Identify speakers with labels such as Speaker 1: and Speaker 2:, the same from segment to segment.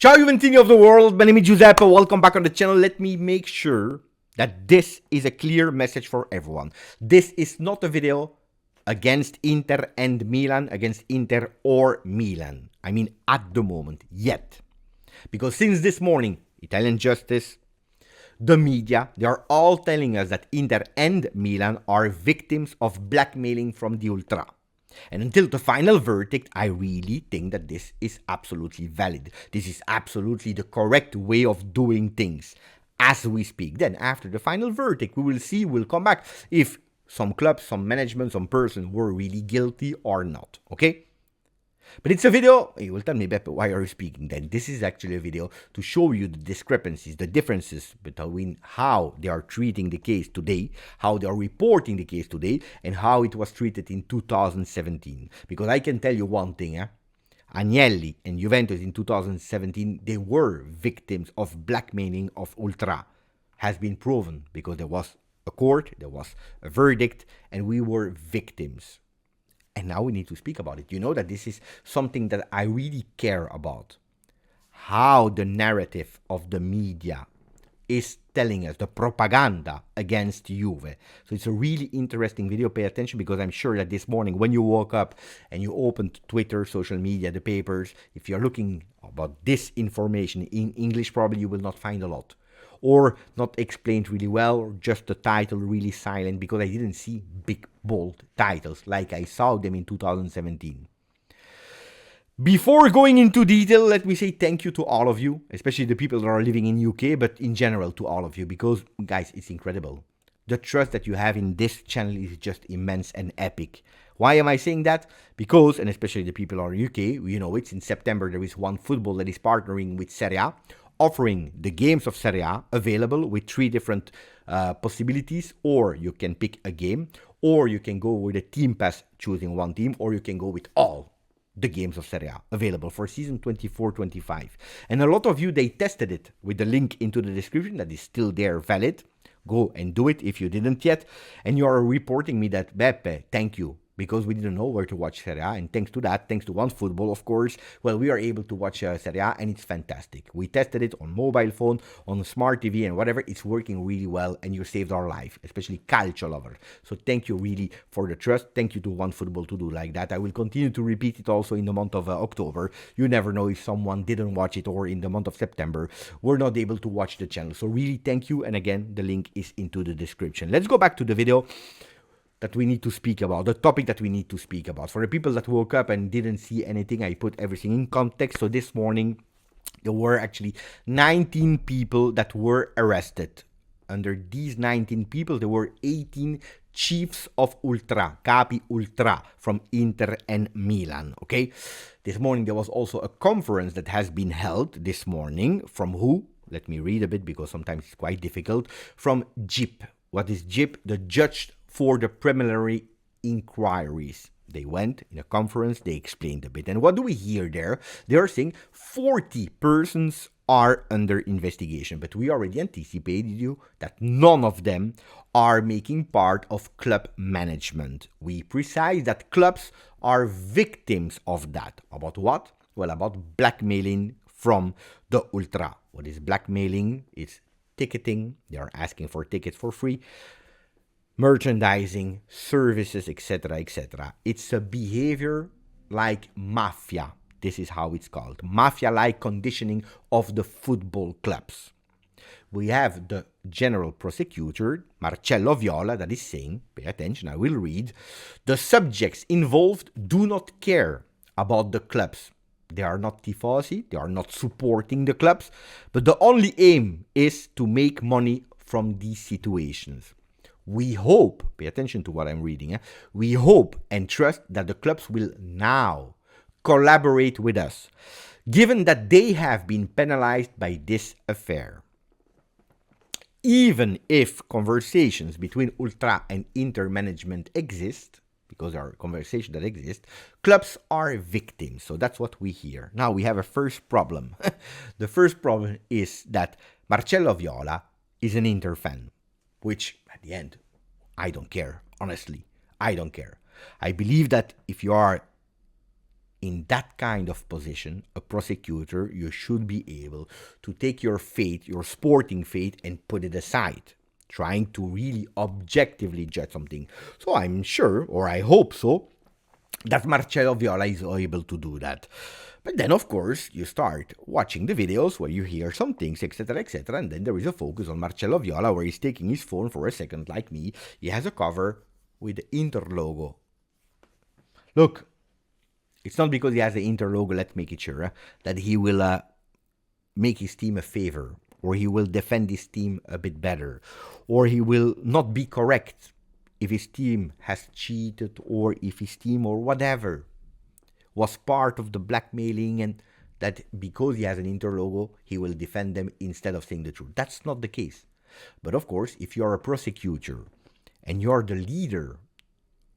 Speaker 1: Ciao Juventini of the world, my name is Giuseppe, welcome back on the channel. Let me make sure that this is a clear message for everyone. This is not a video against Inter and Milan, against Inter or Milan. I mean at the moment, yet. Because since this morning, Italian justice, the media, they are all telling us that Inter and Milan are victims of blackmailing from the Ultra. And until the final verdict, I really think that this is absolutely valid. This is absolutely the correct way of doing things as we speak. Then after the final verdict, we will see, we'll come back if some clubs, some management, some person were really guilty or not, okay? But it's a video, you will tell me, Beppe, why are you speaking then? This is actually a video to show you the discrepancies, the differences between how they are treating the case today, how they are reporting the case today, and how it was treated in 2017. Because I can tell you one thing, Agnelli and Juventus in 2017, they were victims of blackmailing of Ultra. Has been proven because there was a court, there was a verdict, and we were victims. And now we need to speak about it. You know that this is something that I really care about. How the narrative of the media is telling us, the propaganda against Juve. So it's a really interesting video. Pay attention, because I'm sure that this morning when you woke up and you opened Twitter, social media, the papers, if you're looking about this information in English, probably you will not find a lot. Or not explained really well, or just the title really silent, because I didn't see big, bold titles like I saw them in 2017. Before going into detail, let me say thank you to all of you, especially the people that are living in UK, but in general to all of you, because, guys, it's incredible. The trust that you have in this channel is just immense and epic. Why am I saying that? Because, and especially the people who are in UK, you know it's in September, there is OneFootball that is partnering with Serie A, offering the games of Serie A available with 3 different possibilities, or you can pick a game, or you can go with a team pass choosing one team, or you can go with all the games of Serie A available for season 24-25. And a lot of you, they tested it with the link into the description that is still there valid. Go and do it if you didn't yet. And you are reporting me that, Beppe, thank you, because we didn't know where to watch Serie A, and thanks to that, thanks to OneFootball, of course, well, we are able to watch Serie A, and it's fantastic. We tested it on mobile phone, on smart TV, and whatever. It's working really well, and you saved our life, especially Calcio lover. So thank you really for the trust. Thank you to OneFootball to do like that. I will continue to repeat it also in the month of October. You never know if someone didn't watch it, or in the month of September, we're not able to watch the channel. So really, thank you, and again, the link is into the description. Let's go back to the video that we need to speak about, the topic that we need to speak about. For the people that woke up and didn't see anything, I put everything in context. So this morning, there were actually 19 people that were arrested. Under these 19 people, there were 18 chiefs of Ultra, Capi Ultra, from Inter and Milan, okay? This morning, there was also a conference that has been held this morning. From who? Let me read a bit, because sometimes it's quite difficult. From GJP. What is GJP? The Judge for the Preliminary Inquiries. They went in a conference, they explained a bit. And what do we hear there? They are saying 40 persons are under investigation. But we already anticipated you that none of them are making part of club management. We precise that clubs are victims of that. About what? Well, about blackmailing from the Ultra. What is blackmailing? It's ticketing. They are asking for tickets for free. Merchandising, services, etc., etc. It's a behavior like mafia. This is how it's called. Mafia-like conditioning of the football clubs. We have the general prosecutor, Marcello Viola, that is saying, pay attention, I will read, the subjects involved do not care about the clubs. They are not tifosi, they are not supporting the clubs, but the only aim is to make money from these situations. We hope, pay attention to what I'm reading, we hope and trust that the clubs will now collaborate with us, given that they have been penalized by this affair. Even if conversations between Ultra and Inter management exist, because there are conversations that exist, clubs are victims. So that's what we hear. Now we have a first problem. The first problem is that Marcello Viola is an Inter fan, which at the end, I don't care. Honestly, I don't care. I believe that if you are in that kind of position, a prosecutor, you should be able to take your faith, your sporting faith, and put it aside, trying to really objectively judge something. So I'm sure, or I hope so, that Marcello Viola is able to do that. But then, of course, you start watching the videos where you hear some things, etc., etc., and then there is a focus on Marcello Viola where he's taking his phone for a second, like me. He has a cover with the Inter logo. Look, it's not because he has the Inter logo, let's make it sure, that he will make his team a favor, or he will defend his team a bit better, or he will not be correct if his team has cheated, or if his team or whatever was part of the blackmailing, and that because he has an Inter logo, he will defend them instead of saying the truth. That's not the case. But of course, if you're a prosecutor and you're the leader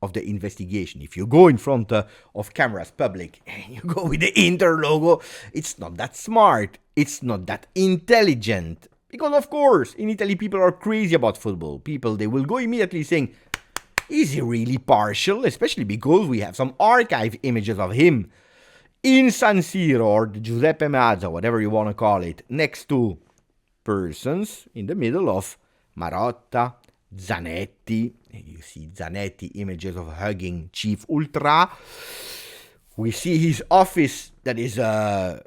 Speaker 1: of the investigation, if you go in front of cameras, public, and you go with the Inter logo, it's not that smart. It's not that intelligent. Because of course, in Italy, people are crazy about football. People, they will go immediately saying, is he really partial? Especially because we have some archive images of him in San Siro, or the Giuseppe Meazza, whatever you want to call it, next to persons in the middle of Marotta, Zanetti. You see Zanetti images of hugging Chief Ultra. We see his office that is, my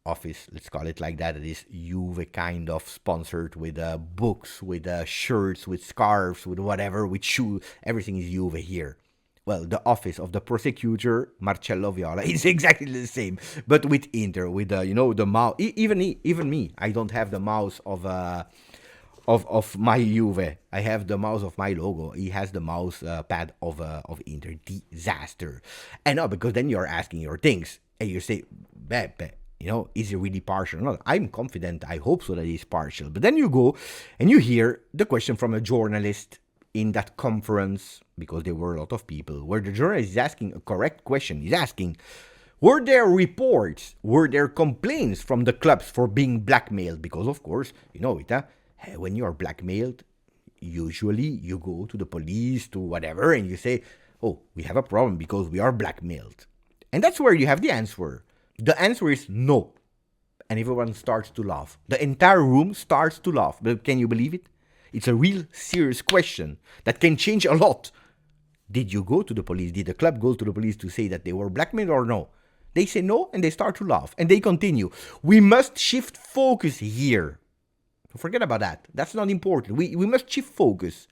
Speaker 1: office, let's call it like that. It is Juve kind of sponsored with books, with shirts, with scarves, with whatever, with shoes. Everything is Juve here. Well, the office of the prosecutor, Marcello Viola, is exactly the same, but with Inter, with the mouse. Even me, I don't have the mouse of my Juve. I have the mouse of my logo. He has the mouse pad of Inter. Disaster. And no, because then you're asking your things, and you say, Beppe, is he really partial or not? I'm confident, I hope so, that he's partial. But then you go and you hear the question from a journalist in that conference, because there were a lot of people, where the journalist is asking a correct question. He's asking, were there reports, were there complaints from the clubs for being blackmailed? Because of course, you know it, when you are blackmailed, usually you go to the police, to whatever, and you say, oh, we have a problem because we are blackmailed. And that's where you have the answer. The answer is no. And everyone starts to laugh. The entire room starts to laugh. But can you believe it? It's a real serious question that can change a lot. Did you go to the police? Did the club go to the police to say that they were blackmailed or no? They say no, and they start to laugh. And they continue. We must shift focus here. Forget about that. That's not important. We must shift focus.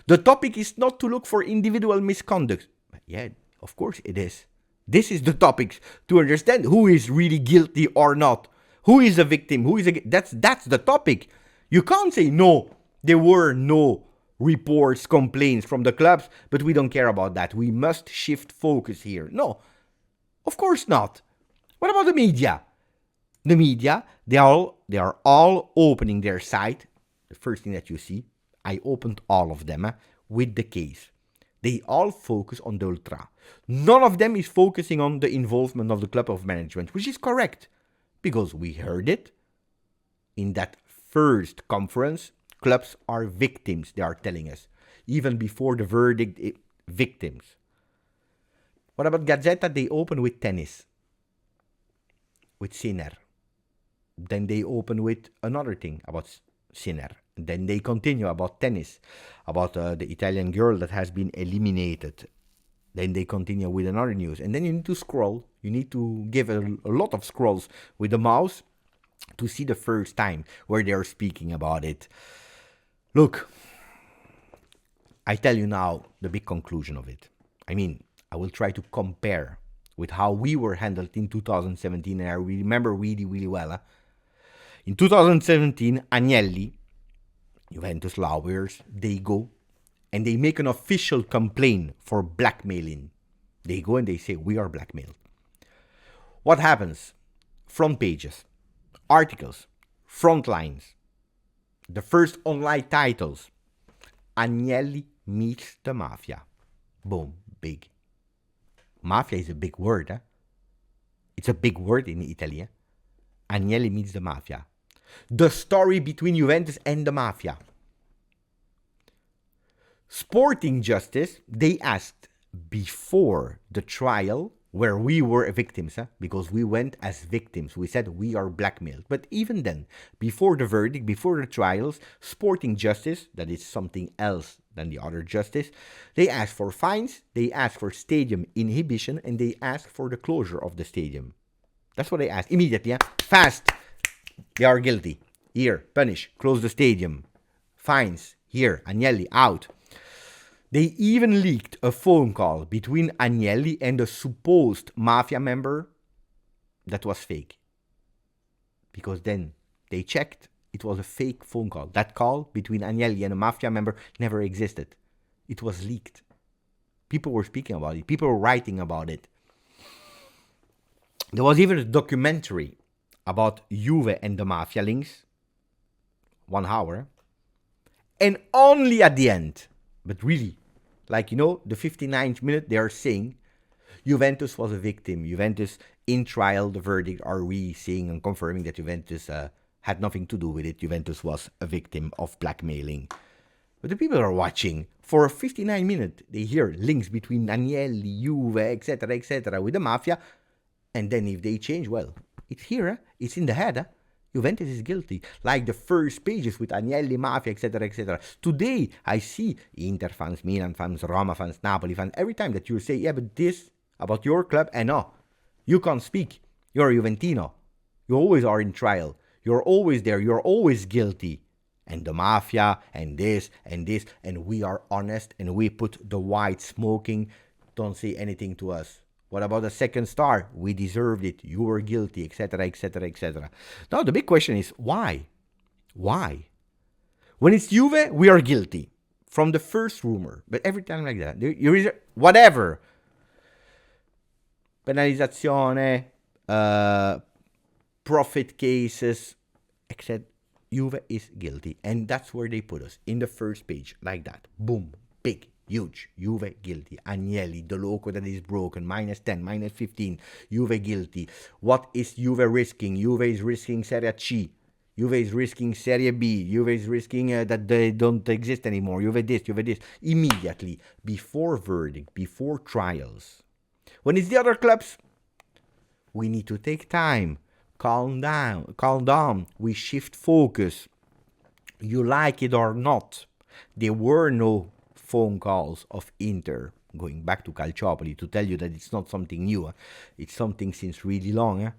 Speaker 1: The topic is not to look for individual misconduct. Yeah, of course it is. This is the topic to understand who is really guilty or not. Who is a victim? That's the topic. You can't say no. There were no reports, complaints from the clubs, but we don't care about that. We must shift focus here. No, of course not. What about the media? The media, they are all opening their site. The first thing that you see, I opened all of them with the case. They all focus on the Ultra. None of them is focusing on the involvement of the club of management, which is correct, because we heard it in that first conference. Clubs are victims, they are telling us. Even before the verdict, victims. What about Gazzetta? They open with tennis, with Sinner. Then they open with another thing about Sinner. Then they continue about tennis, about the Italian girl that has been eliminated. Then they continue with another news. And then you need to scroll. You need to give a lot of scrolls with the mouse to see the first time where they are speaking about it. Look, I tell you now the big conclusion of it. I mean, I will try to compare with how we were handled in 2017. And I remember really, really well. In 2017, Agnelli, Juventus lawyers, they go and they make an official complaint for blackmailing. They go and they say, we are blackmailed. What happens? Front pages, articles, front lines, the first online titles. Agnelli meets the mafia. Boom, big. Mafia is a big word. It's a big word in Italy. Agnelli meets the mafia. The story between Juventus and the mafia. Sporting Justice, they asked before the trial, where we were victims, because we went as victims. We said we are blackmailed. But even then, before the verdict, before the trials, sporting justice, that is something else than the other justice, they asked for fines, they asked for stadium inhibition, and they asked for the closure of the stadium. That's what they asked immediately. Fast. They are guilty. Here, punish, close the stadium. Fines, here, Agnelli, out. They even leaked a phone call between Agnelli and a supposed mafia member that was fake. Because then they checked, it was a fake phone call. That call between Agnelli and a mafia member never existed. It was leaked. People were speaking about it. People were writing about it. There was even a documentary about Juve and the mafia links. 1 hour. And only at the end, but really, like, the 59th minute, they are saying Juventus was a victim. Juventus, in trial, the verdict are we saying and confirming that Juventus had nothing to do with it. Juventus was a victim of blackmailing. But the people are watching. For 59 minutes, they hear links between Agnelli, Juve, etc., with the mafia. And then if they change, well, it's here, it's in the head. Juventus is guilty. Like the first pages with Agnelli, Mafia, etc. Today, I see Inter fans, Milan fans, Roma fans, Napoli fans. Every time that you say, yeah, but this about your club, and no, you can't speak. You're a Juventino. You always are in trial. You're always there. You're always guilty. And the Mafia, and this, and we are honest, and we put the white smoking. Don't say anything to us. What about the second star? We deserved it. You were guilty, etc. Now, the big question is, why? Why? When it's Juve, we are guilty. From the first rumor. But every time like that, there is whatever. Penalizzazione, profit cases, etc. Juve is guilty. And that's where they put us. In the first page, like that. Boom. Big. Huge. Juve guilty. Agnelli, the loco that is broken. -10, -15. Juve guilty. What is Juve risking? Juve is risking Serie C. Juve is risking Serie B. Juve is risking that they don't exist anymore. Juve this, Juve this. Immediately, before verdict, before trials. When it's the other clubs, we need to take time. Calm down. We shift focus. You like it or not. There were no phone calls of Inter, going back to Calciopoli, to tell you that it's not something new. It's something since really long.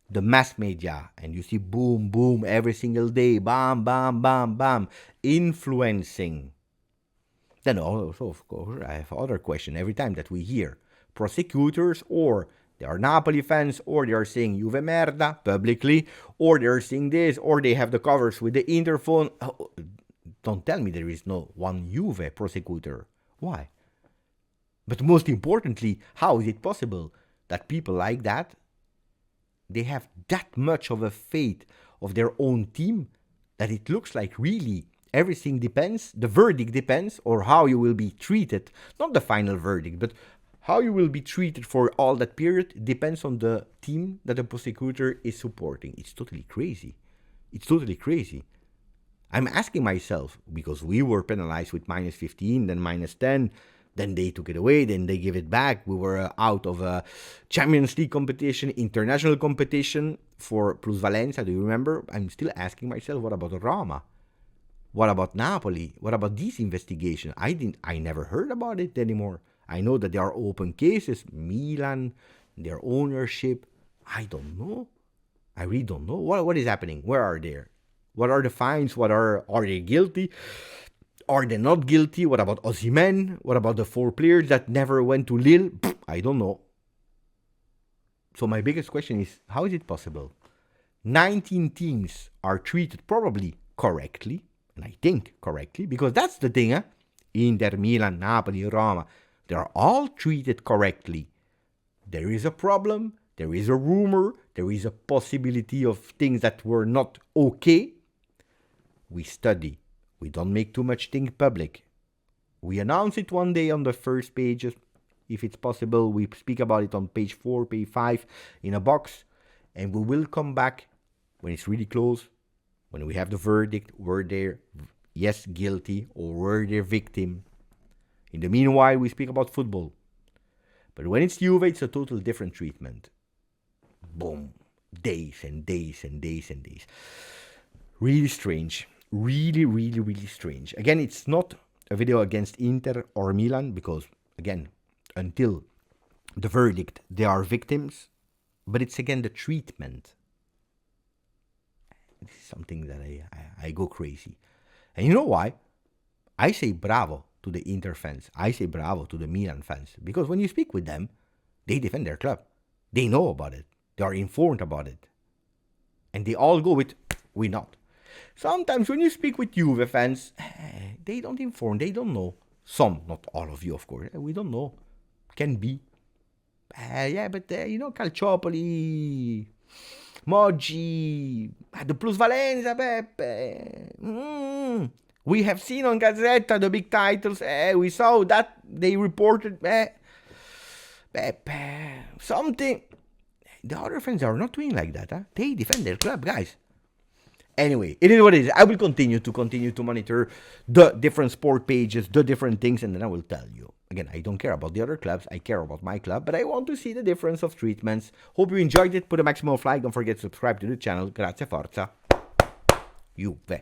Speaker 1: The mass media, and you see boom, every single day, bam, influencing. Then also, of course, I have other question every time that we hear prosecutors, or they are Napoli fans, or they are saying Juve merda publicly, or they are saying this, or they have the covers with the Inter phone. Don't tell me there is no one Juve prosecutor. Why? But most importantly, how is it possible that people like that, they have that much of a faith of their own team that it looks like really everything depends, the verdict depends, or how you will be treated, not the final verdict, but how you will be treated for all that period depends on the team that the prosecutor is supporting. It's totally crazy. I'm asking myself, because we were penalized with -15, then -10, then they took it away, then they give it back. We were out of a Champions League competition, international competition for Plusvalenza, do you remember? I'm still asking myself, what about Roma? What about Napoli? What about these investigations? I never heard about it anymore. I know that there are open cases, Milan, their ownership. I don't know. I really don't know. What is happening? Where are they? What are the fines? Are they guilty? Are they not guilty? What about Osimhen? What about the 4 players that never went to Lille? I don't know. So my biggest question is, how is it possible? 19 teams are treated probably correctly, and I think correctly, because that's the thing, Inter, Milan, Napoli, Roma, they are all treated correctly. There is a problem, there is a rumor, there is a possibility of things that were not okay. We study. We don't make too much things public. We announce it one day on the first pages. If it's possible, we speak about it on page 4, page 5, in a box. And we will come back when it's really close, when we have the verdict, were they, yes, guilty, or were they victim. In the meanwhile, we speak about football. But when it's Juve, it's a total different treatment. Boom. Days and days and days and days. Really strange. Really, really, really strange. Again, it's not a video against Inter or Milan because, again, until the verdict, they are victims. But it's, again, the treatment. This is something that I go crazy. And you know why? I say bravo to the Inter fans. I say bravo to the Milan fans. Because when you speak with them, they defend their club. They know about it. They are informed about it. And they all go with, we not. Sometimes when you speak with Juve fans, they don't inform. They don't know. Some, not all of you, of course. We don't know. Can be. Yeah, but Calciopoli, Moggi, the plusvalenza, Pepe. We have seen on Gazzetta the big titles. We saw that they reported something. The other fans are not doing like that. Huh? They defend their club, guys. Anyway, it is what it is. I will continue to monitor the different sport pages, the different things, and then I will tell you. Again, I don't care about the other clubs. I care about my club, but I want to see the difference of treatments. Hope you enjoyed it. Put a maximum of like. Don't forget to subscribe to the channel. Grazie, forza. Juve.